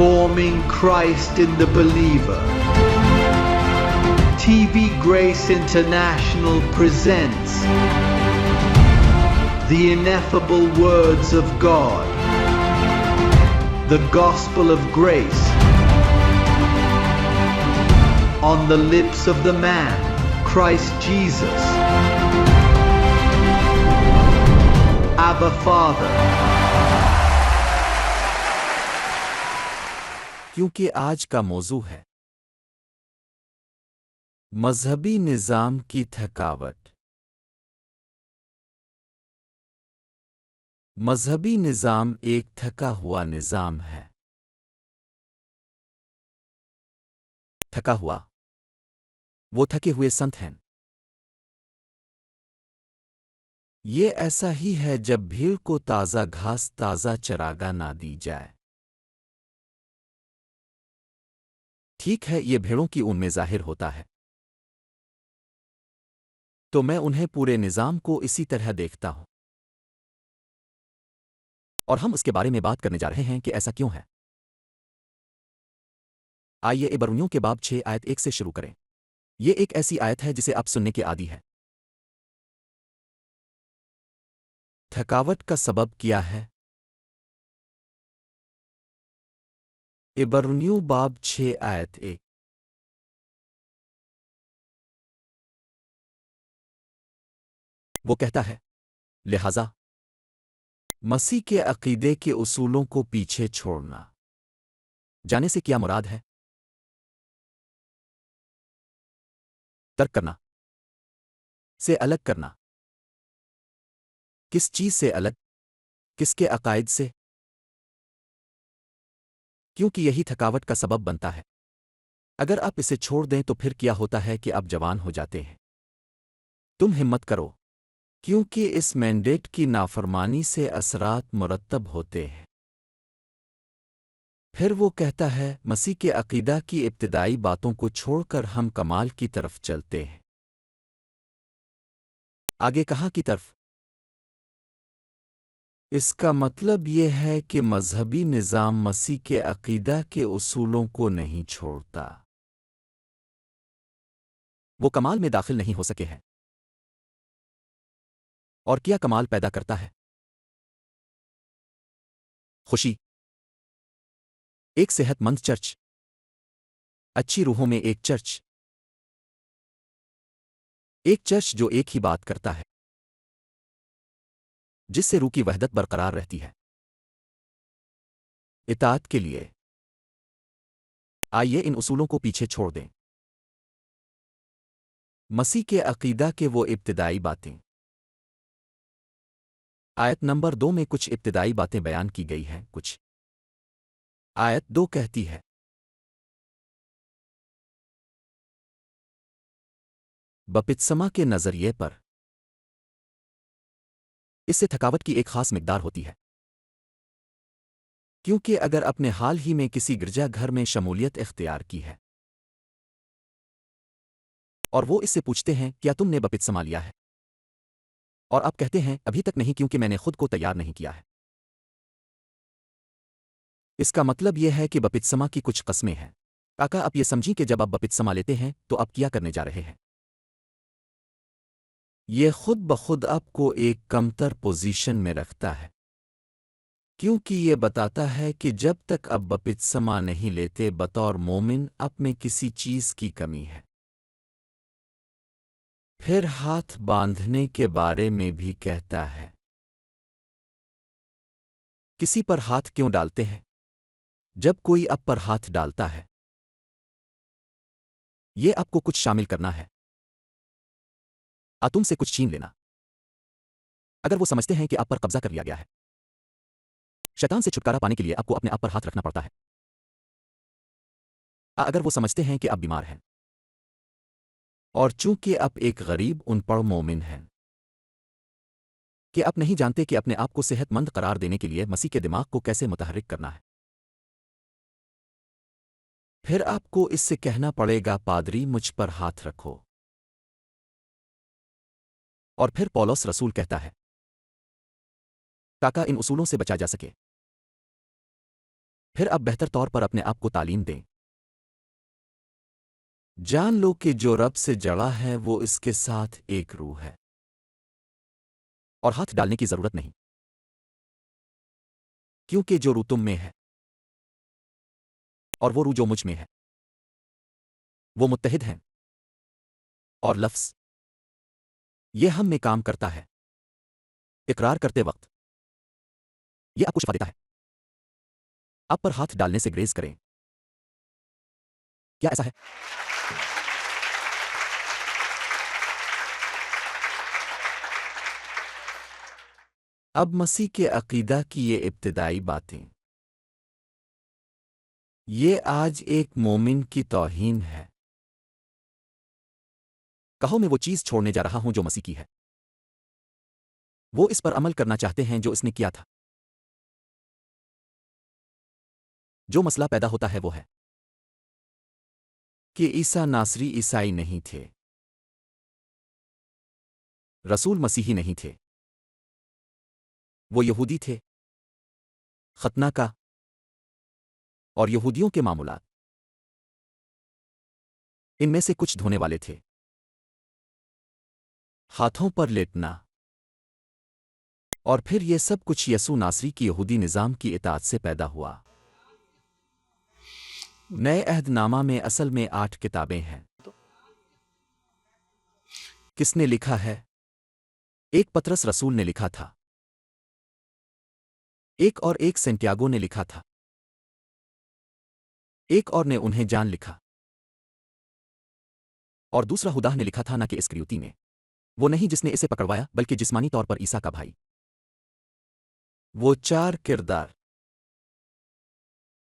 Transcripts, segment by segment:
Forming Christ in the Believer. TV Grace International presents the ineffable words of God, the gospel of grace, on the lips of the man, Christ Jesus. Abba Father. क्योंकि आज का मौजू है मजहबी निज़ाम की थकावट। मजहबी निज़ाम एक थका हुआ निज़ाम है। थका हुआ, वो थके हुए संत हैं। ये ऐसा ही है जब भीड़ को ताज़ा घास, ताज़ा चरागा ना दी जाए। ठीक है, ये भेड़ों की ऊन में ज़ाहिर होता है, तो मैं उन्हें पूरे निज़ाम को इसी तरह देखता हूं। और हम उसके बारे में बात करने जा रहे हैं कि ऐसा क्यों है। आइए इब्रानियों के बाब 6 आयत 1 से शुरू करें। ये एक ऐसी आयत है जिसे आप सुनने के आदी है। थकावट का सबब क्या है? इब्रानियों बाब 6 आयत 1। वो कहता है, लिहाजा मसीह के अकीदे के उसूलों को पीछे छोड़ना। जाने से क्या मुराद है? तर्क करना, से अलग करना। किस चीज से अलग? किसके अकायद से? क्योंकि यही थकावट का सबब बनता है। अगर आप इसे छोड़ दें तो फिर क्या होता है कि आप जवान हो जाते हैं। तुम हिम्मत करो, क्योंकि इस मैंडेट की नाफरमानी से असरात मुरत्तब होते हैं। फिर वो कहता है, मसीह के अकीदा की इब्तिदाई बातों को छोड़कर हम कमाल की तरफ चलते हैं। आगे कहाँ की तरफ? इसका मतलब यह है कि मजहबी निज़ाम मसीह के अकीदा के उसूलों को नहीं छोड़ता। वो कमाल में दाखिल नहीं हो सके हैं। और क्या कमाल पैदा करता है? खुशी, एक सेहतमंद चर्च, अच्छी रूहों में एक चर्च, एक चर्च जो एक ही बात करता है, जिससे रूह की वहदत बरकरार रहती है। इताअत के लिए आइए इन उसूलों को पीछे छोड़ दें। मसीह के अकीदा के वो इब्तिदाई बातें। आयत नंबर 2 में कुछ इब्तिदाई बातें बयान की गई हैं। कुछ आयत 2 कहती है, बपतिस्मा के नज़रिए पर। इससे थकावट की एक खास मिकदार होती है, क्योंकि अगर अपने हाल ही में किसी गिरजाघर में शमूलियत इख्तियार की है और वो इससे पूछते हैं, क्या तुमने बपतिस्मा लिया है? और आप कहते हैं, अभी तक नहीं, क्योंकि मैंने खुद को तैयार नहीं किया है। इसका मतलब यह है कि बपतिस्मा की कुछ कस्में हैं। काका, आप ये समझिए कि जब आप बपतिस्मा लेते हैं तो आप क्या करने जा रहे हैं। ये खुद ब खुद आपको एक कमतर पोजीशन में रखता है, क्योंकि ये बताता है कि जब तक आप बपतिस्मा नहीं लेते बतौर मोमिन, आप में किसी चीज़ की कमी है। फिर हाथ बांधने के बारे में भी कहता है। किसी पर हाथ क्यों डालते हैं? जब कोई आप पर हाथ डालता है, ये आपको कुछ शामिल करना है, तुमसे कुछ छीन लेना। अगर वो समझते हैं कि आप पर कब्जा कर लिया गया है, शैतान से छुटकारा पाने के लिए आपको अपने आप पर हाथ रखना पड़ता है। अगर वो समझते हैं कि आप बीमार हैं, और चूंकि आप एक गरीब अनपढ़ मोमिन हैं, कि आप नहीं जानते कि अपने आप को सेहतमंद करार देने के लिए मसीह के दिमाग को कैसे मुतहर्रिक करना है, फिर आपको इससे कहना पड़ेगा, पादरी मुझ पर हाथ रखो। और फिर पौलुस रसूल कहता है, ताकि इन उसूलों से बचा जा सके। फिर अब बेहतर तौर पर अपने आप को तालीम दें। जान लो कि जो रब से जड़ा है वो इसके साथ एक रूह है और हाथ डालने की जरूरत नहीं, क्योंकि जो रूह तुम में है और वो रूह जो मुझ में है वो मुत्तहिद हैं। और लफ्ज़ ये हम में काम करता है इकरार करते वक्त। ये आपको शिफा देता है। आप पर हाथ डालने से ग्रेज करें। क्या ऐसा है? अब मसीह के अकीदा की ये इब्तिदाई बातें, ये आज एक मोमिन की तौहीन है। कहो मैं वो चीज़ छोड़ने जा रहा हूं जो मसीह की है। वो इस पर अमल करना चाहते हैं जो इसने किया था। जो मसला पैदा होता है वो है कि ईसा नासरी ईसाई नहीं थे, रसूल मसीही नहीं थे, वो यहूदी थे, खतना का और यहूदियों के मामूलात, इनमें से कुछ धोने वाले थे, हाथों पर लेटना, और फिर ये सब कुछ यसू नासरी की यहूदी निज़ाम की इताअत से पैदा हुआ। नए अहदनामा में असल में 8 किताबें हैं। किसने लिखा है? एक पतरस रसूल ने लिखा था, एक सेंटियागो ने लिखा था, एक और ने उन्हें जान लिखा, और दूसरा हुदाह ने लिखा था, ना कि इस्करियोती ने, वो नहीं जिसने इसे पकड़वाया बल्कि जिस्मानी तौर पर ईसा का भाई। वो 4 किरदार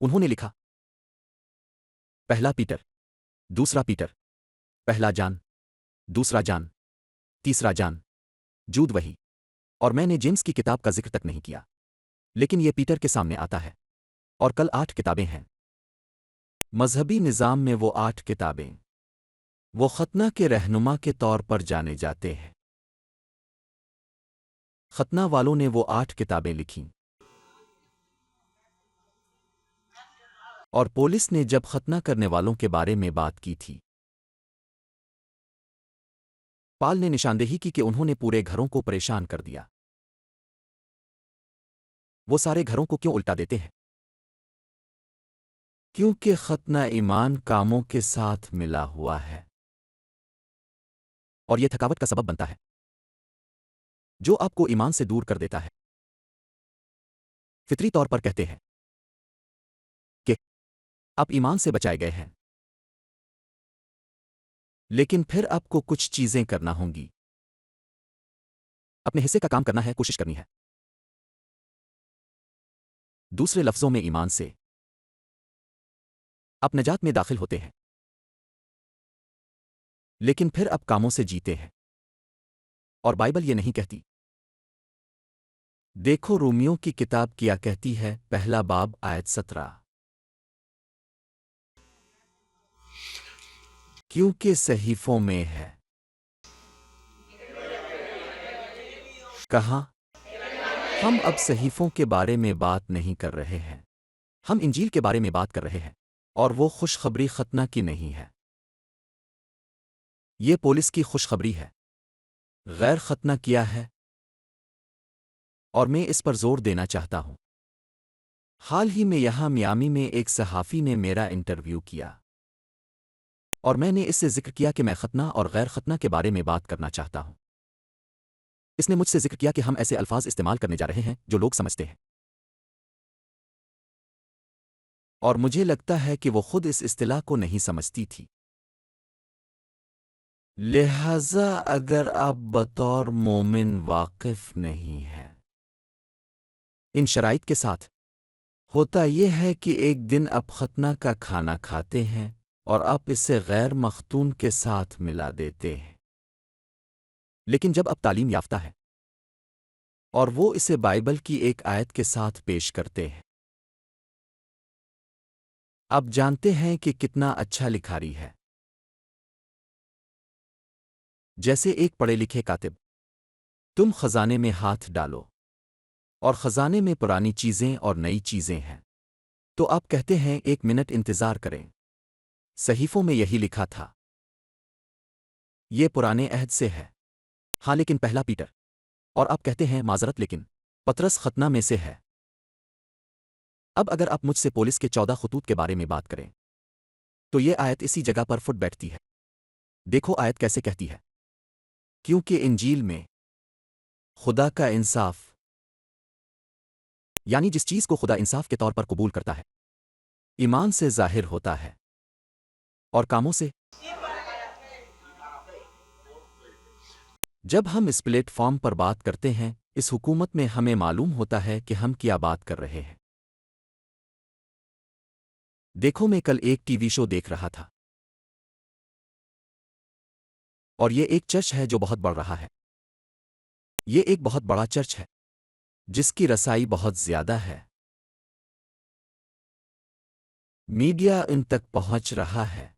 उन्होंने लिखा, पहला पीटर, दूसरा पीटर, पहला जान, दूसरा जान, तीसरा जान, जूद वही। और मैंने जेम्स की किताब का जिक्र तक नहीं किया, लेकिन यह पीटर के सामने आता है। और कल 8 किताबें हैं। मजहबी निज़ाम में वो 8 किताबें, वो खतना के रहनुमा के तौर पर जाने जाते हैं। खतना वालों ने वो 8 किताबें लिखीं। और पोलिस ने जब खतना करने वालों के बारे में बात की थी, पाल ने निशानदेही की कि उन्होंने पूरे घरों को परेशान कर दिया। वो सारे घरों को क्यों उल्टा देते हैं? क्योंकि खतना ईमान कामों के साथ मिला हुआ है और यह थकावट का सबब बनता है, जो आपको ईमान से दूर कर देता है। फितरी तौर पर कहते हैं कि आप ईमान से बचाए गए हैं, लेकिन फिर आपको कुछ चीजें करना होंगी। अपने हिस्से का काम करना है, कोशिश करनी है। दूसरे लफ्जों में ईमान से आप नजात में दाखिल होते हैं, लेकिन फिर आप कामों से जीते हैं। और बाइबल ये नहीं कहती। देखो रोमियो की किताब क्या कहती है, पहला बाब आयत 17। क्योंकि सहीफों में है कहा। हम अब सहीफों के बारे में बात नहीं कर रहे हैं, हम इंजील के बारे में बात कर रहे हैं। और वो खुशखबरी खतना की नहीं है, ये पोलिस की खुशखबरी है। गैर खतना किया है, और मैं इस पर जोर देना चाहता हूं। हाल ही में यहां मियामी में एक सहाफ़ी ने मेरा इंटरव्यू किया, और मैंने इससे जिक्र किया कि मैं खतना और गैर खतना के बारे में बात करना चाहता हूं। इसने मुझसे जिक्र किया कि हम ऐसे अल्फाज इस्तेमाल करने जा रहे हैं जो लोग समझते हैं, और मुझे लगता है कि वो खुद इस इस्तिलाह को नहीं समझती थी। लिहाजा अगर आप बतौर मोमिन वाकिफ नहीं हैं इन शराइत के साथ, होता यह है कि एक दिन आप खतना का खाना खाते हैं और आप इसे गैर मख्तून के साथ मिला देते हैं। लेकिन जब आप तालीम याफ्ता है और वो इसे बाइबल की एक आयत के साथ पेश करते हैं, आप जानते हैं कि कितना अच्छा लिखारी है। जैसे एक पढ़े लिखे कातिब, तुम खजाने में हाथ डालो और खजाने में पुरानी चीजें और नई चीजें हैं। तो आप कहते हैं 1 मिनट इंतजार करें। सहीफों में यही लिखा था। ये पुराने अहद से है। हाँ, लेकिन पहला पीटर। और आप कहते हैं माजरत, लेकिन पतरस खतना में से है। अब अगर आप मुझसे पोलिस के 14 खतूत के बारे में बात करें तो ये आयत इसी जगह पर फुट बैठती है। देखो आयत कैसे कहती है, क्योंकि इंजील में खुदा का इंसाफ, यानी जिस चीज को खुदा इंसाफ के तौर पर कबूल करता है, ईमान से जाहिर होता है और कामों से। जब हम इस प्लेटफॉर्म पर बात करते हैं, इस हुकूमत में हमें मालूम होता है कि हम क्या बात कर रहे हैं। देखो, मैं कल एक टीवी शो देख रहा था और ये एक चर्च है जो बहुत बढ़ रहा है। ये एक बहुत बड़ा चर्च है जिसकी रसाई बहुत ज्यादा है। मीडिया इन तक पहुंच रहा है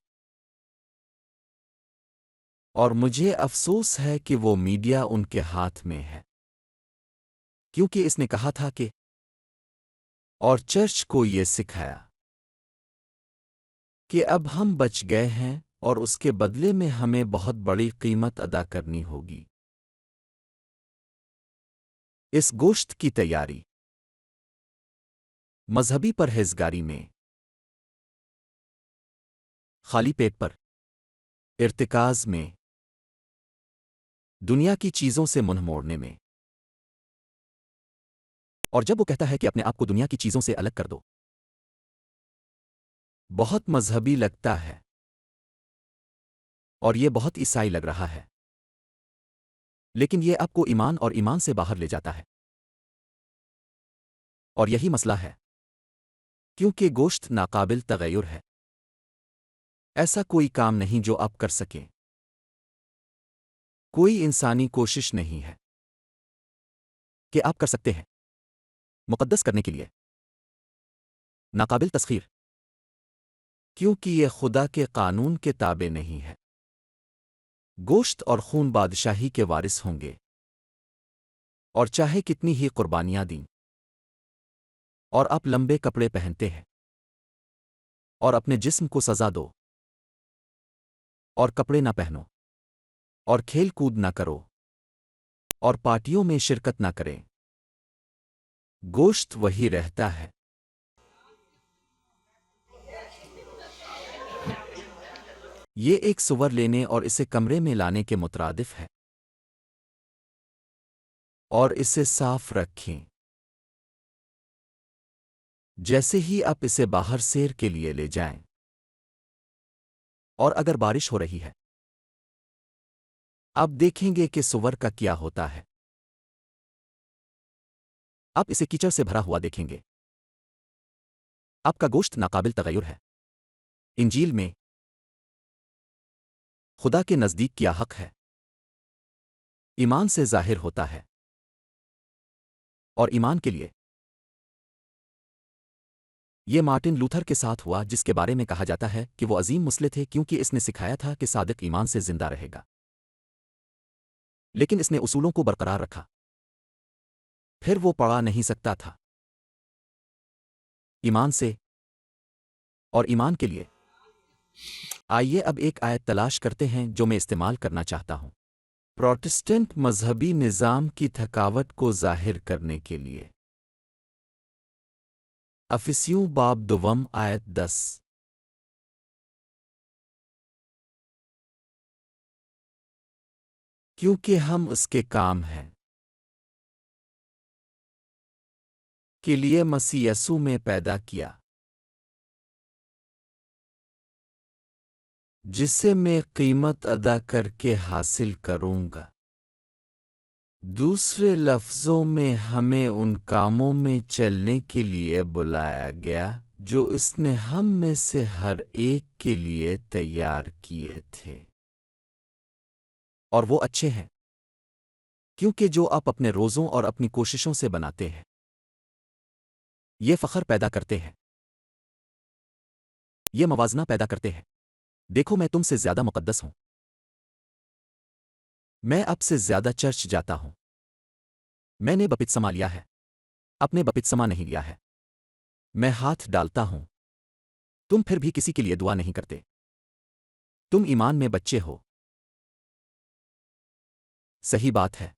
और मुझे अफसोस है कि वो मीडिया उनके हाथ में है, क्योंकि इसने कहा था कि और चर्च को ये सिखाया कि अब हम बच गए हैं और उसके बदले में हमें बहुत बड़ी कीमत अदा करनी होगी। इस गोश्त की तैयारी मजहबी परहेजगारी में, खाली पेट पर इर्तिकाज में, दुनिया की चीजों से मुंह मोड़ने में। और जब वो कहता है कि अपने आप को दुनिया की चीजों से अलग कर दो, बहुत मजहबी लगता है और ये बहुत ईसाई लग रहा है, लेकिन ये आपको ईमान और ईमान से बाहर ले जाता है। और यही मसला है, क्योंकि गोश्त नाकाबिल तगय्युर है। ऐसा कोई काम नहीं जो आप कर सकें। कोई इंसानी कोशिश नहीं है कि आप कर सकते हैं मुकद्दस करने के लिए नाकाबिल तस्खीर, क्योंकि ये खुदा के कानून के ताबे नहीं है। गोश्त और खून बादशाही के वारिस होंगे, और चाहे कितनी ही कुर्बानियां दी। और आप लंबे कपड़े पहनते हैं और अपने जिस्म को सजा दो और कपड़े ना पहनो और खेल कूद ना करो और पार्टियों में शिरकत ना करें, गोश्त वही रहता है। ये एक सुवर लेने और इसे कमरे में लाने के मुतरादिफ है। और इसे साफ रखें जैसे ही आप इसे बाहर सैर के लिए ले जाएं। और अगर बारिश हो रही है, आप देखेंगे कि सुवर का क्या होता है। आप इसे कीचड़ से भरा हुआ देखेंगे। आपका गोश्त नाकाबिल तगय्युर है। इंजील में खुदा के नज़दीक क्या हक है, ईमान से जाहिर होता है। और ईमान के लिए ये मार्टिन लूथर के साथ हुआ, जिसके बारे में कहा जाता है कि वो अजीम मुस्लिम थे, क्योंकि इसने सिखाया था कि सादिक ईमान से जिंदा रहेगा। लेकिन इसने उसूलों को बरकरार रखा। फिर वो पढ़ा नहीं सकता था। ईमान से और ईमान के लिए। आइए अब एक आयत तलाश करते हैं जो मैं इस्तेमाल करना चाहता हूं प्रोटेस्टेंट मजहबी निज़ाम की थकावट को जाहिर करने के लिए। अफिसियों बाब दुवम आयत 10। क्योंकि हम उसके काम हैं के लिए मसीह यीशु में पैदा किया, जिसे मैं कीमत अदा करके हासिल करूंगा। दूसरे लफ्ज़ों में, हमें उन कामों में चलने के लिए बुलाया गया जो इसने हम में से हर एक के लिए तैयार किए थे। और वो अच्छे हैं, क्योंकि जो आप अपने रोज़ों और अपनी कोशिशों से बनाते हैं, ये फ़ख्र पैदा करते हैं, ये मवाजना पैदा करते हैं। देखो, मैं तुमसे ज़्यादा मुक़द्दस हूं। मैं अब से ज़्यादा चर्च जाता हूं। मैंने बपतिस्मा लिया है, अपने बपतिस्मा नहीं लिया है। मैं हाथ डालता हूं। तुम फिर भी किसी के लिए दुआ नहीं करते। तुम ईमान में बच्चे हो। सही बात है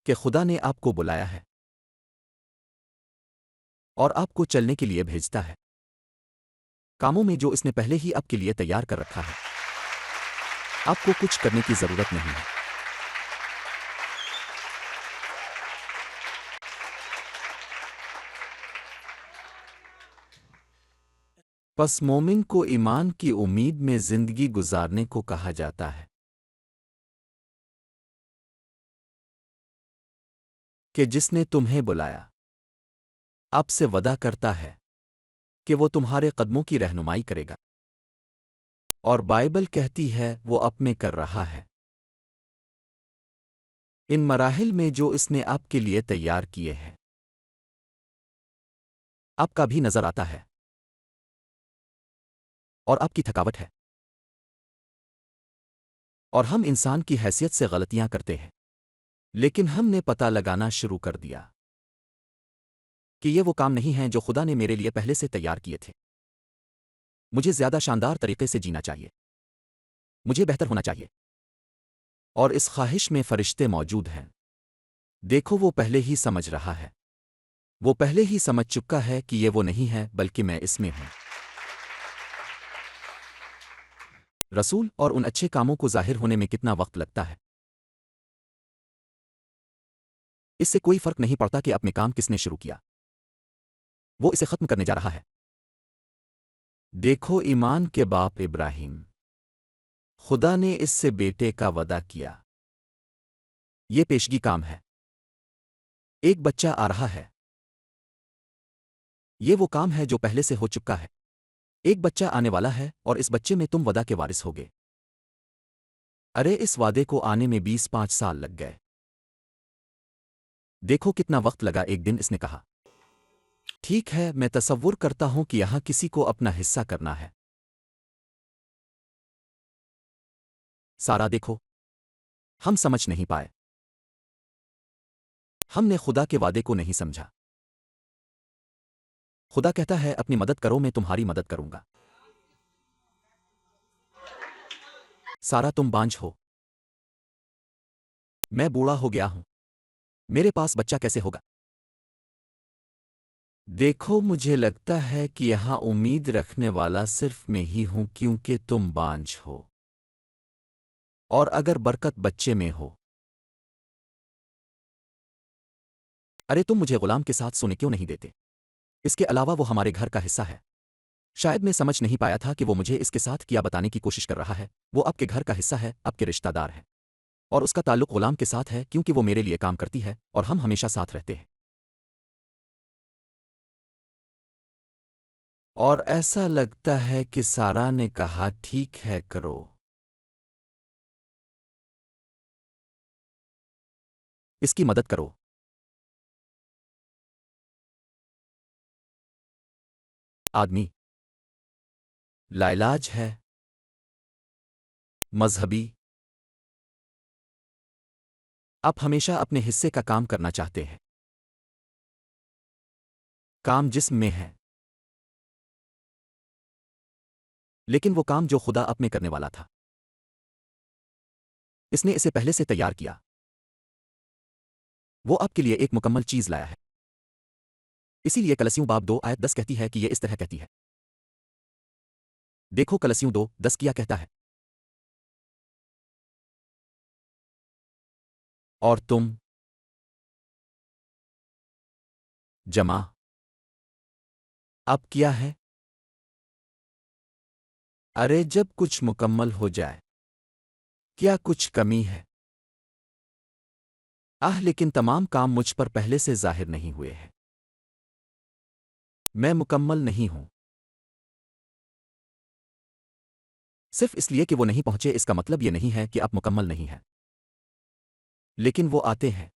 कि खुदा ने आपको बुलाया है और आपको चलने के लिए भेजता है, कामों में जो इसने पहले ही आपके लिए तैयार कर रखा है। आपको कुछ करने की जरूरत नहीं है। बस मोमिन को ईमान की उम्मीद में जिंदगी गुजारने को कहा जाता है कि जिसने तुम्हें बुलाया आपसे वादा करता है कि वो तुम्हारे कदमों की रहनुमाई करेगा, और बाइबल कहती है वो अब में कर रहा है। इन मराहिल में जो इसने आपके लिए तैयार किए हैं, आपका भी नजर आता है और आपकी थकावट है। और हम इंसान की हैसियत से गलतियां करते हैं, लेकिन हमने पता लगाना शुरू कर दिया कि ये वो काम नहीं हैं जो खुदा ने मेरे लिए पहले से तैयार किए थे। मुझे ज्यादा शानदार तरीके से जीना चाहिए, मुझे बेहतर होना चाहिए, और इस ख्वाहिश में फरिश्ते मौजूद हैं। देखो, वो पहले ही समझ रहा है, वो पहले ही समझ चुका है कि ये वो नहीं है बल्कि मैं इसमें हूं। रसूल और उन अच्छे कामों को जाहिर होने में कितना वक्त लगता है, इससे कोई फर्क नहीं पड़ता कि अपने काम किसने शुरू किया, वो इसे खत्म करने जा रहा है। देखो, ईमान के बाप इब्राहिम, खुदा ने इससे बेटे का वादा किया। ये पेशगी काम है। एक बच्चा आ रहा है। ये वो काम है जो पहले से हो चुका है। एक बच्चा आने वाला है और इस बच्चे में तुम वादा के वारिस होगे। अरे, इस वादे को आने में 25 साल लग गए। देखो कितना वक्त लगा। एक दिन इसने कहा, ठीक है, मैं तसव्वुर करता हूं कि यहां किसी को अपना हिस्सा करना है। सारा, देखो, हम समझ नहीं पाए। हमने खुदा के वादे को नहीं समझा। खुदा कहता है, अपनी मदद करो, मैं तुम्हारी मदद करूंगा। सारा, तुम बांझ हो। मैं बूढ़ा हो गया हूं। मेरे पास बच्चा कैसे होगा? देखो, मुझे लगता है कि यहां उम्मीद रखने वाला सिर्फ मैं ही हूं, क्योंकि तुम बांझ हो। और अगर बरकत बच्चे में हो, अरे तुम मुझे गुलाम के साथ सोने क्यों नहीं देते? इसके अलावा वो हमारे घर का हिस्सा है। शायद मैं समझ नहीं पाया था कि वो मुझे इसके साथ क्या बताने की कोशिश कर रहा है। वो आपके घर का हिस्सा है, आपके रिश्तेदार है, और उसका ताल्लुक गुलाम के साथ है, क्योंकि वो मेरे लिए काम करती है और हम हमेशा साथ रहते हैं। और ऐसा लगता है कि सारा ने कहा, ठीक है, करो। इसकी मदद करो। आदमी लाइलाज है, मजहबी। आप हमेशा अपने हिस्से का काम करना चाहते हैं, काम जिस्म में है, लेकिन वो काम जो खुदा आप में करने वाला था, इसने इसे पहले से तैयार किया। वो आपके लिए एक मुकम्मल चीज लाया है। इसीलिए कलसियों बाब 2 आयत 10 कहती है कि ये इस तरह कहती है। देखो, कलसियों 2:10 क्या कहता है? और तुम जमा अब किया है। अरे, जब कुछ मुकम्मल हो जाए, क्या कुछ कमी है? लेकिन तमाम काम मुझ पर पहले से जाहिर नहीं हुए हैं। मैं मुकम्मल नहीं हूं। सिर्फ इसलिए कि वो नहीं पहुंचे, इसका मतलब ये नहीं है कि आप मुकम्मल नहीं हैं। लेकिन वो आते हैं।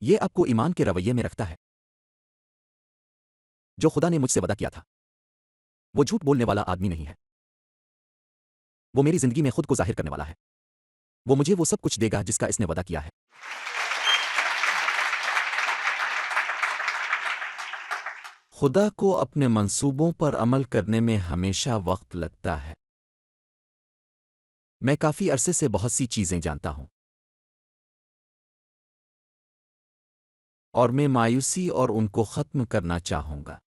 ये आपको ईमान के रवैये में रखता है जो खुदा ने मुझसे वादा किया था। वो झूठ बोलने वाला आदमी नहीं है। वो मेरी जिंदगी में खुद को जाहिर करने वाला है। वो मुझे वो सब कुछ देगा जिसका इसने वादा किया है। खुदा को अपने मंसूबों पर अमल करने में हमेशा वक्त लगता है। मैं काफी अरसे से बहुत सी चीजें जानता हूं और मैं मायूसी और उनको खत्म करना चाहूंगा,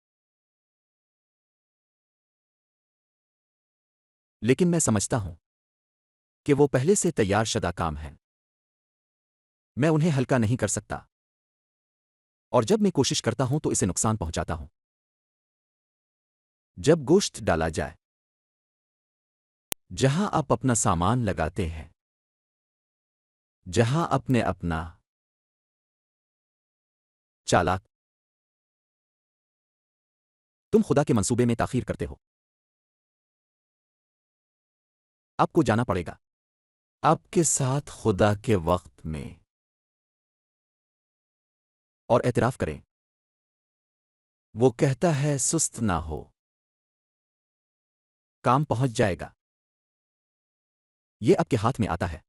लेकिन मैं समझता हूं कि वो पहले से तैयार शुदा काम हैं। मैं उन्हें हल्का नहीं कर सकता और जब मैं कोशिश करता हूं तो इसे नुकसान पहुंचाता हूं। जब गोश्त डाला जाए जहां आप अपना सामान लगाते हैं, जहां अपने अपना चालाक, तुम खुदा के मंसूबे में ताखीर करते हो। आपको जाना पड़ेगा आपके साथ खुदा के वक्त में और एतराफ करें। वो कहता है सुस्त ना हो, काम पहुंच जाएगा। ये आपके हाथ में आता है।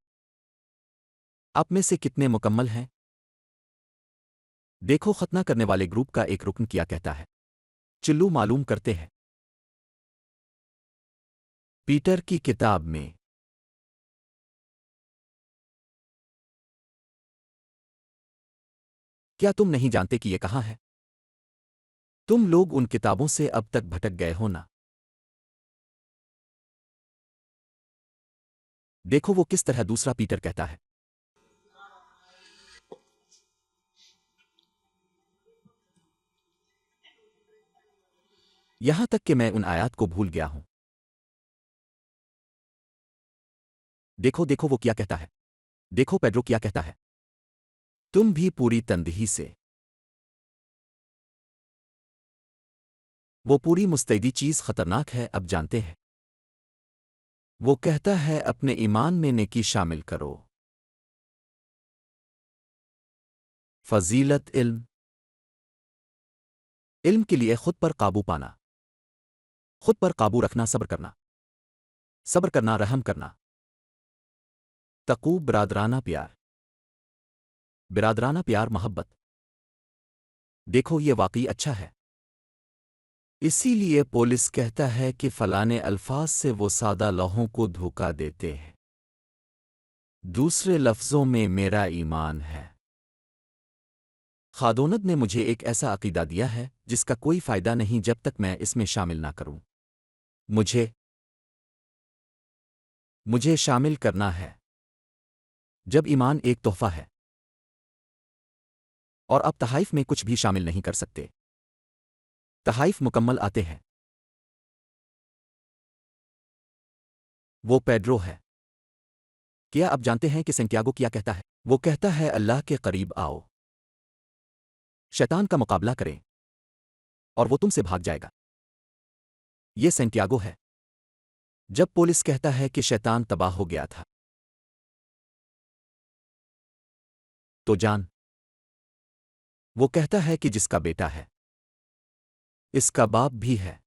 आप में से कितने मुकम्मल हैं? देखो खतना करने वाले ग्रुप का एक रुकन क्या कहता है। चिल्लू मालूम करते हैं पीटर की किताब में क्या तुम नहीं जानते कि ये कहाँ है? तुम लोग उन किताबों से अब तक भटक गए हो ना। देखो वो किस तरह दूसरा पीटर कहता है। यहां तक कि मैं उन आयात को भूल गया हूं। देखो देखो वो क्या कहता है। देखो पेड्रो क्या कहता है। तुम भी पूरी तंदही से, वो पूरी मुस्तैदी चीज खतरनाक है, अब जानते हैं। वो कहता है अपने ईमान में नेकी शामिल करो। फजीलत इल्म, इल्म के लिए खुद पर काबू पाना, खुद पर काबू रखना, सब्र करना, रहम करना। तकू बिरादराना प्यार, बिरादराना प्यार मोहब्बत। देखो ये वाकई अच्छा है। इसीलिए पुलिस कहता है कि फलाने अल्फाज से वो सादा लोगों को धोखा देते हैं। दूसरे लफ्ज़ों में मेरा ईमान है। खादोनद ने मुझे एक ऐसा अकीदा दिया है जिसका कोई फ़ायदा नहीं जब तक मैं इसमें शामिल ना करूं। मुझे शामिल करना है जब ईमान एक तोहफा है और अब तहाइफ में कुछ भी शामिल नहीं कर सकते। तहाइफ मुकम्मल आते हैं। वो पेड्रो है। क्या आप जानते हैं कि सेंटियागो क्या कहता है? वो कहता है अल्लाह के करीब आओ, शैतान का मुकाबला करें और वो तुमसे भाग जाएगा। ये सेंटियागो है। जब पुलिस कहता है कि शैतान तबाह हो गया था, तो जान, वो कहता है कि जिसका बेटा है, इसका बाप भी है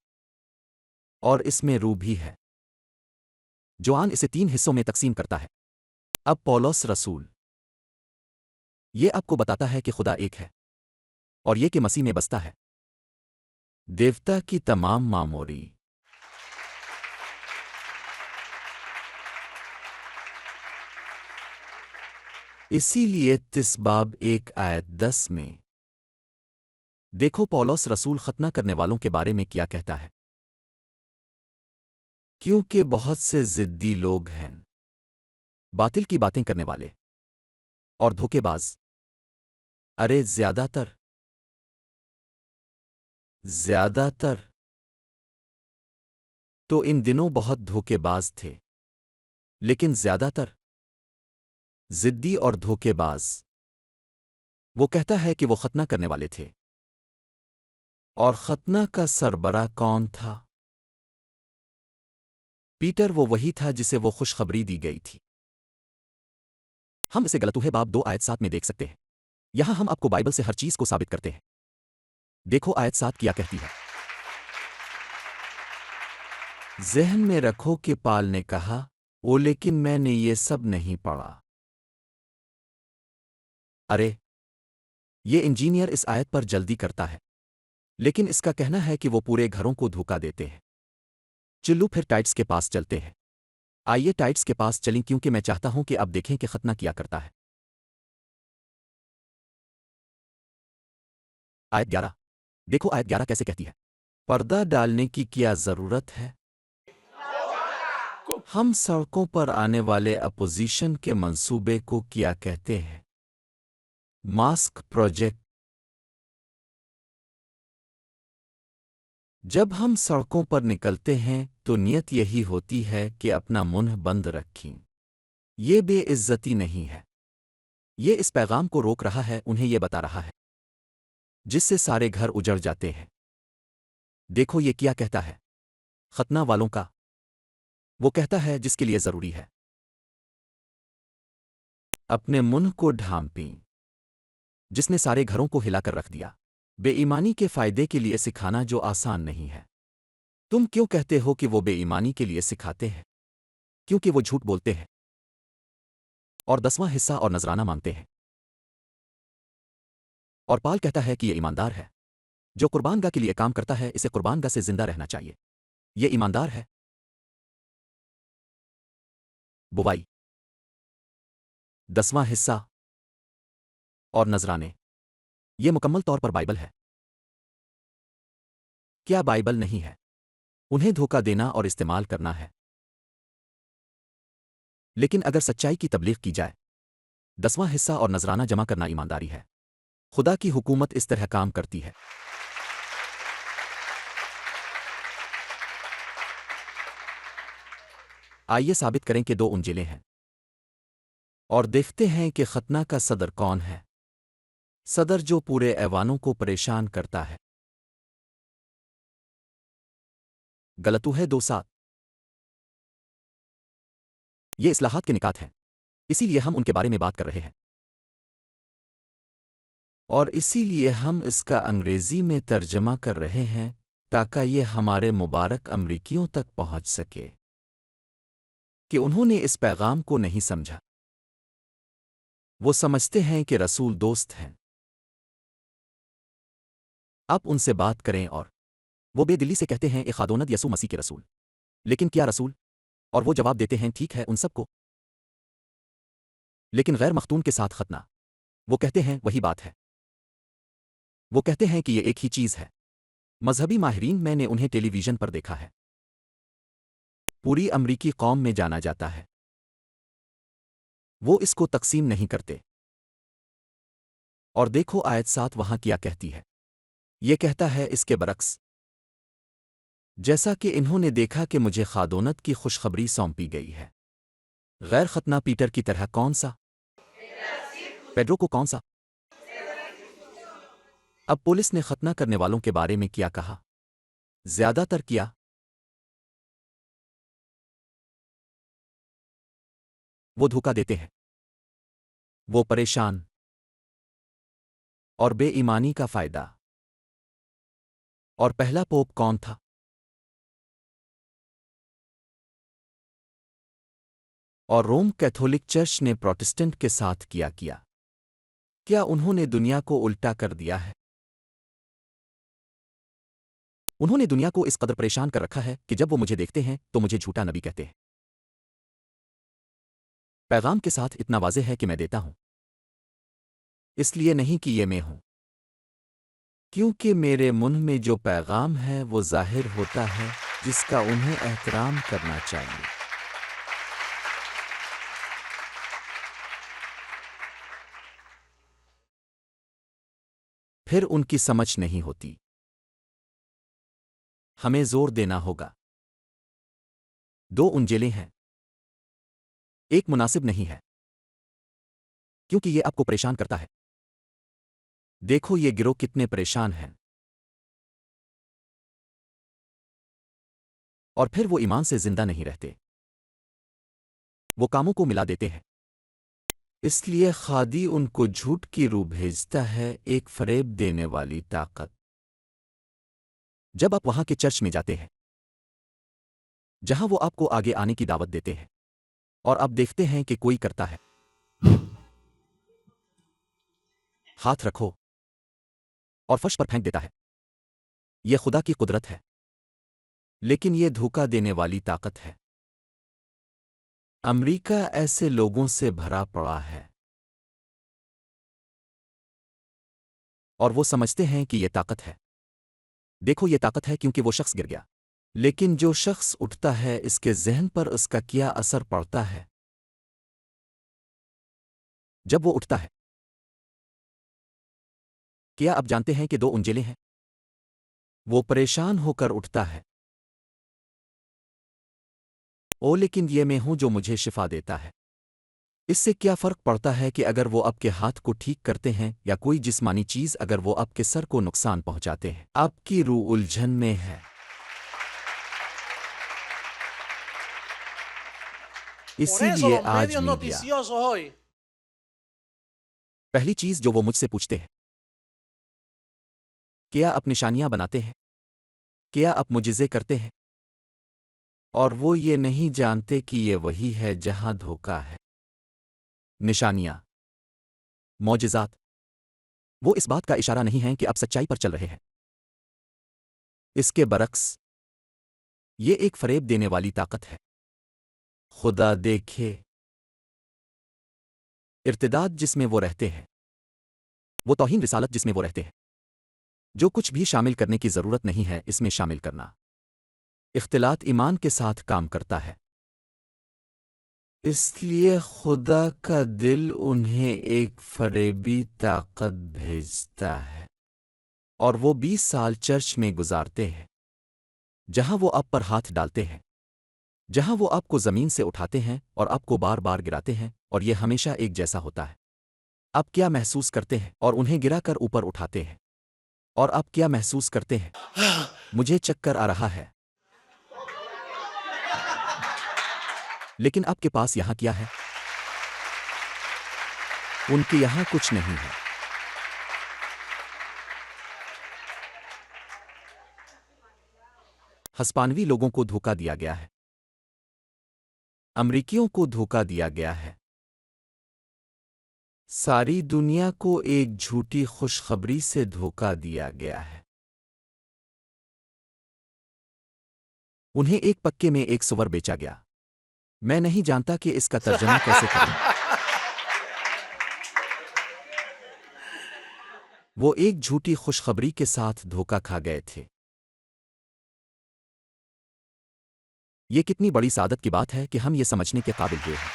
और इसमें रूह भी है। जोआन इसे 3 हिस्सों में तकसीम करता है। अब पौलुस रसूल ये आपको बताता है कि खुदा एक है और ये कि मसीह में बसता है। देवता की तमाम मामूरी इसीलिए तिसबाब 1 आयत 10 में देखो पौलुस रसूल खतना करने वालों के बारे में क्या कहता है। क्योंकि बहुत से जिद्दी लोग हैं, बातिल की बातें करने वाले और धोखेबाज। अरे ज्यादातर तो इन दिनों बहुत धोखेबाज थे, लेकिन ज्यादातर जिद्दी और धोखेबाज। वो कहता है कि वो खतना करने वाले थे। और खतना का सरबरा कौन था? पीटर वो वही था जिसे वो खुशखबरी दी गई थी। हम इसे गलतूहे बाब 2 आयत 7 में देख सकते हैं। यहां हम आपको बाइबल से हर चीज को साबित करते हैं। देखो आयत 7 क्या कहती है। ज़हन में रखो कि पाल ने कहा, ओ लेकिन मैंने ये सब नहीं पढ़ा। अरे ये इंजीनियर इस आयत पर जल्दी करता है। लेकिन इसका कहना है कि वो पूरे घरों को धोखा देते हैं। चिल्लू फिर टाइट्स के पास चलते हैं। आइए टाइट्स के पास चलें क्योंकि मैं चाहता हूं कि आप देखें कि खतना किया करता है। आयत 11। देखो आयत 11 कैसे कहती है। पर्दा डालने की क्या जरूरत है? हम सड़कों पर आने वाले अपोजिशन के मंसूबे को क्या कहते हैं? Mask project. जब हम सड़कों पर निकलते हैं तो नियत यही होती है कि अपना मुंह बंद रखें। ये बेइज्जती नहीं है। ये इस पैगाम को रोक रहा है, उन्हें ये बता रहा है, जिससे सारे घर उजड़ जाते हैं। देखो ये क्या कहता है। खतना वालों का। वो कहता है जिसके लिए जरूरी है। अपने मुंह को ढांपें। जिसने सारे घरों को हिलाकर रख दिया। बेईमानी के फायदे के लिए सिखाना जो आसान नहीं है। तुम क्यों कहते हो कि वो बेईमानी के लिए सिखाते हैं? क्योंकि वो झूठ बोलते हैं और 10वां हिस्सा और नजराना मांगते हैं। और पाल कहता है कि ये ईमानदार है। जो कुर्बानगाह के लिए काम करता है इसे कुर्बानगाह से जिंदा रहना चाहिए। ये ईमानदार है। बुवाई। 10वां हिस्सा और नजराने। ये मुकम्मल तौर पर बाइबल है। क्या बाइबल नहीं है? उन्हें धोखा देना और इस्तेमाल करना है। लेकिन अगर सच्चाई की तबलीग की जाए, 10वां हिस्सा और नजराना जमा करना ईमानदारी है। खुदा की हुकूमत इस तरह काम करती है। आइए साबित करें कि 2 उंजीलें हैं और देखते हैं कि खतना का सदर कौन है। सदर जो पूरे ऐवानों को परेशान करता है। गलतू है 2:7। ये इस्लाहात के निकात हैं। इसीलिए हम उनके बारे में बात कर रहे हैं। और इसीलिए हम इसका अंग्रेजी में तर्जमा कर रहे हैं ताकि ये हमारे मुबारक अमरीकियों तक पहुंच सके कि उन्होंने इस पैगाम को नहीं समझा। वो समझते हैं कि रसूल दोस्त हैं। आप उनसे बात करें और वो बेदिली से कहते हैं ए खादोनद यसू मसीह के रसूल। लेकिन क्या रसूल? और वो जवाब देते हैं ठीक है उन सबको। लेकिन गैर मख्तूम के साथ खतना। वो कहते हैं वही बात है। वो कहते हैं कि ये एक ही चीज़ है। मजहबी माहिरीन, मैंने उन्हें टेलीविजन पर देखा है। पूरी अमरीकी कौम में जाना जाता है। वो इसको तकसीम नहीं करते। और देखो आयत 7 वहां क्या कहती है। ये कहता है इसके बरक्स। जैसा कि इन्होंने देखा कि मुझे खादोनत की खुशखबरी सौंपी गई है। गैर खतना पीटर की तरह कौन सा? पेड्रो को कौन सा? अब पुलिस ने खतना करने वालों के बारे में क्या कहा? ज्यादातर किया। वो धोखा देते हैं। वो परेशान और बेईमानी का फायदा। और पहला पोप कौन था? और रोम कैथोलिक चर्च ने प्रोटेस्टेंट के साथ किया। क्या उन्होंने दुनिया को उल्टा कर दिया है? उन्होंने दुनिया को इस कदर परेशान कर रखा है कि जब वो मुझे देखते हैं तो मुझे झूठा नबी कहते हैं। पैगाम के साथ इतना वाज़ेह है कि मैं देता हूं। इसलिए नहीं कि ये मैं हूं, क्योंकि मेरे मुंह में जो पैगाम है वो जाहिर होता है, जिसका उन्हें एहतराम करना चाहिए। फिर उनकी समझ नहीं होती। हमें जोर देना होगा। 2 उंजेलें हैं। एक मुनासिब नहीं है, क्योंकि ये आपको परेशान करता है। देखो ये गिरोह कितने परेशान हैं। और फिर वो ईमान से जिंदा नहीं रहते। वो कामों को मिला देते हैं। इसलिए खादी उनको झूठ की रूह भेजता है, एक फरेब देने वाली ताकत। जब आप वहां के चर्च में जाते हैं जहां वो आपको आगे आने की दावत देते हैं और आप देखते हैं कि कोई करता है, हाथ रखो और फर्श पर फेंक देता है। ये खुदा की कुदरत है, लेकिन ये धोखा देने वाली ताकत है। अमेरिका ऐसे लोगों से भरा पड़ा है और वो समझते हैं कि ये ताकत है। देखो, ये ताकत है क्योंकि वो शख्स गिर गया, लेकिन जो शख्स उठता है इसके ज़हन पर उसका क्या असर पड़ता है जब वो उठता है? क्या आप जानते हैं कि दो उंजेले हैं? वो परेशान होकर उठता है, ओ लेकिन ये मैं हूं जो मुझे शिफा देता है। इससे क्या फ़र्क पड़ता है कि अगर वो आपके हाथ को ठीक करते हैं या कोई जिस्मानी चीज़, अगर वो आपके सर को नुकसान पहुंचाते हैं? आपकी रूह उलझन में है। Por eso इसीलिए los आज medios मीडिया noticiosos hoy पहली चीज़ जो वो मुझसे पूछते हैं, क्या आप निशानियां बनाते हैं? क्या आप मुजिज़े करते हैं? और वो ये नहीं जानते कि ये वही है जहां धोखा है। निशानियां, मौजिज़ात, वो इस बात का इशारा नहीं है कि आप सच्चाई पर चल रहे हैं। इसके बरक्स, ये एक फ़रेब देने वाली ताकत है। खुदा देखे, इर्तिदाद जिसमें वो रहते हैं, वो तौहीन रिसालत जिसमें वो रहते हैं, जो कुछ भी शामिल करने की ज़रूरत नहीं है इसमें शामिल करना। इख्तिलात ईमान के साथ काम करता है। इसलिए खुदा का दिल उन्हें एक फ़रेबी ताकत भेजता है और वो 20 साल चर्च में गुजारते हैं, जहां वो आप पर हाथ डालते हैं, जहां वो आपको ज़मीन से उठाते हैं और आपको बार बार गिराते हैं, और ये हमेशा एक जैसा होता है। आप क्या महसूस करते हैं? और उन्हें गिराकर ऊपर उठाते हैं, और आप क्या महसूस करते हैं? मुझे चक्कर आ रहा है। लेकिन आपके पास यहां क्या है? उनके यहां कुछ नहीं है। हस्पानवी लोगों को धोखा दिया गया है। अमरीकियों को धोखा दिया गया है। सारी दुनिया को एक झूठी खुशखबरी से धोखा दिया गया है। उन्हें एक पक्के में एक सुवर बेचा गया। मैं नहीं जानता कि इसका तर्जमा कैसे करूं। वो एक झूठी खुशखबरी के साथ धोखा खा गए थे। ये कितनी बड़ी सादत की बात है कि हम ये समझने के काबिल हुए हैं।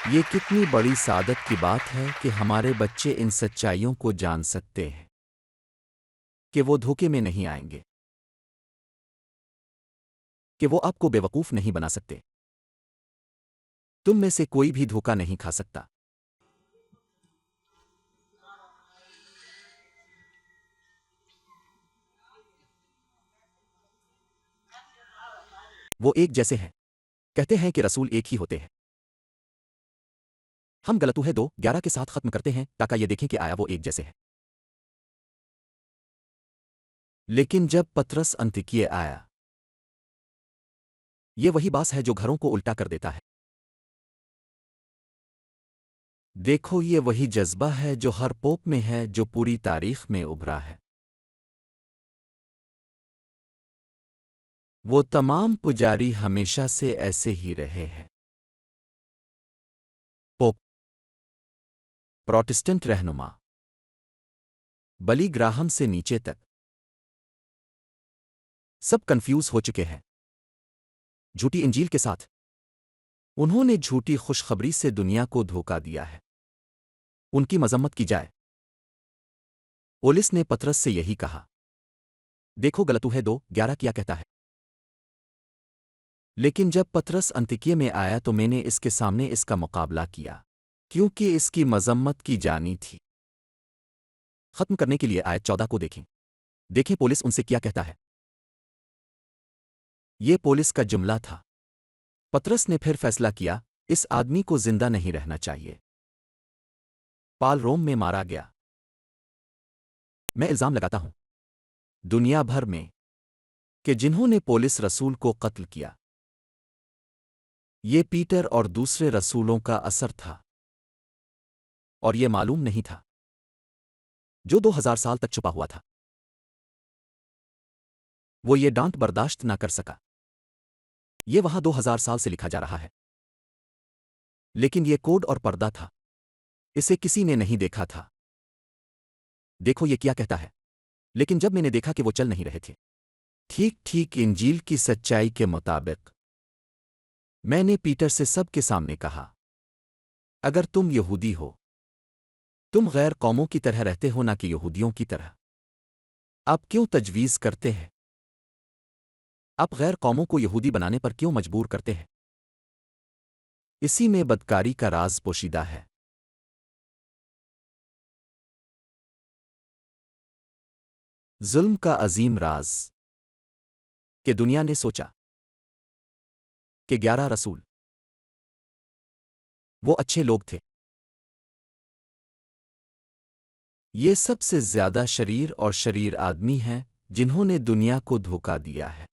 ये कितनी बड़ी सादत की बात है कि हमारे बच्चे इन सच्चाइयों को जान सकते हैं कि वो धोखे में नहीं आएंगे, कि वो आपको बेवकूफ़ नहीं बना सकते। तुम में से कोई भी धोखा नहीं खा सकता। वो एक जैसे हैं। कहते हैं कि रसूल एक ही होते हैं। हम गलतूहे 2:11 के साथ खत्म करते हैं ताकि ये देखें कि आया वो एक जैसे है। लेकिन जब पतरस अंतिकिये आया, ये वही बास है जो घरों को उल्टा कर देता है। देखो, ये वही जज्बा है जो हर पोप में है, जो पूरी तारीख में उभरा है। वो तमाम पुजारी हमेशा से ऐसे ही रहे हैं। पोप, प्रोटेस्टेंट रहनुमा, बली ग्राहम से नीचे तक सब कंफ्यूज हो चुके हैं झूठी इंजील के साथ। उन्होंने झूठी खुशखबरी से दुनिया को धोखा दिया है। उनकी मजम्मत की जाए। पोलिस ने पतरस से यही कहा। देखो गलतूहे 2:11 क्या कहता है। लेकिन जब पतरस अंतिकिये में आया तो मैंने इसके सामने इसका मुकाबला किया, क्योंकि इसकी मजम्मत की जानी थी। खत्म करने के लिए आयत 14 को देखें। देखें पोलिस उनसे क्या कहता है। ये पोलिस का जुमला था। पतरस ने फिर फैसला किया, इस आदमी को जिंदा नहीं रहना चाहिए। पाल रोम में मारा गया। मैं इल्जाम लगाता हूं दुनिया भर में कि जिन्होंने पोलिस रसूल को कत्ल किया, ये पीटर और दूसरे रसूलों का असर था, और ये मालूम नहीं था। जो 2000 साल तक छुपा हुआ था। वो ये डांट बर्दाश्त ना कर सका। ये वहां 2000 साल से लिखा जा रहा है, लेकिन ये कोड और पर्दा था। इसे किसी ने नहीं देखा था। देखो ये क्या कहता है। लेकिन जब मैंने देखा कि वो चल नहीं रहे थे ठीक ठीक इंजील की सच्चाई के मुताबिक, मैंने पीटर से सबके सामने कहा, अगर तुम यहूदी हो, तुम गैर कौमों की तरह रहते हो ना कि यहूदियों की तरह। आप क्यों तजवीज़ करते हैं? आप गैर कौमों को यहूदी बनाने पर क्यों मजबूर करते हैं? इसी में बदकारी का राज पोशीदा है। जुल्म का अजीम राज कि दुनिया ने सोचा कि 11 रसूल वो अच्छे लोग थे। ये सबसे ज्यादा शरीर और शरीर आदमी हैं जिन्होंने दुनिया को धोखा दिया है।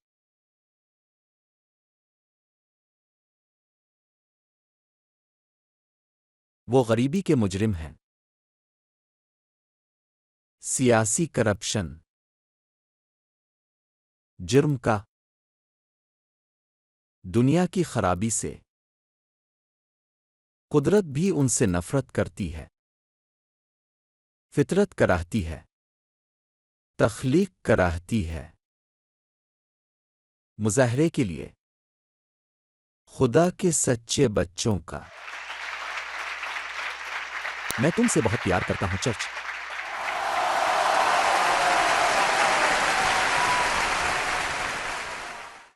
वो गरीबी के मुजरिम हैं, सियासी करप्शन, जुर्म का, दुनिया की खराबी से। कुदरत भी उनसे नफरत करती है। फितरत कराहती है, तख्लीक कराहती है। मुजाहरे के लिए खुदा के सच्चे बच्चों का। मैं तुमसे बहुत प्यार करता हूं चर्च।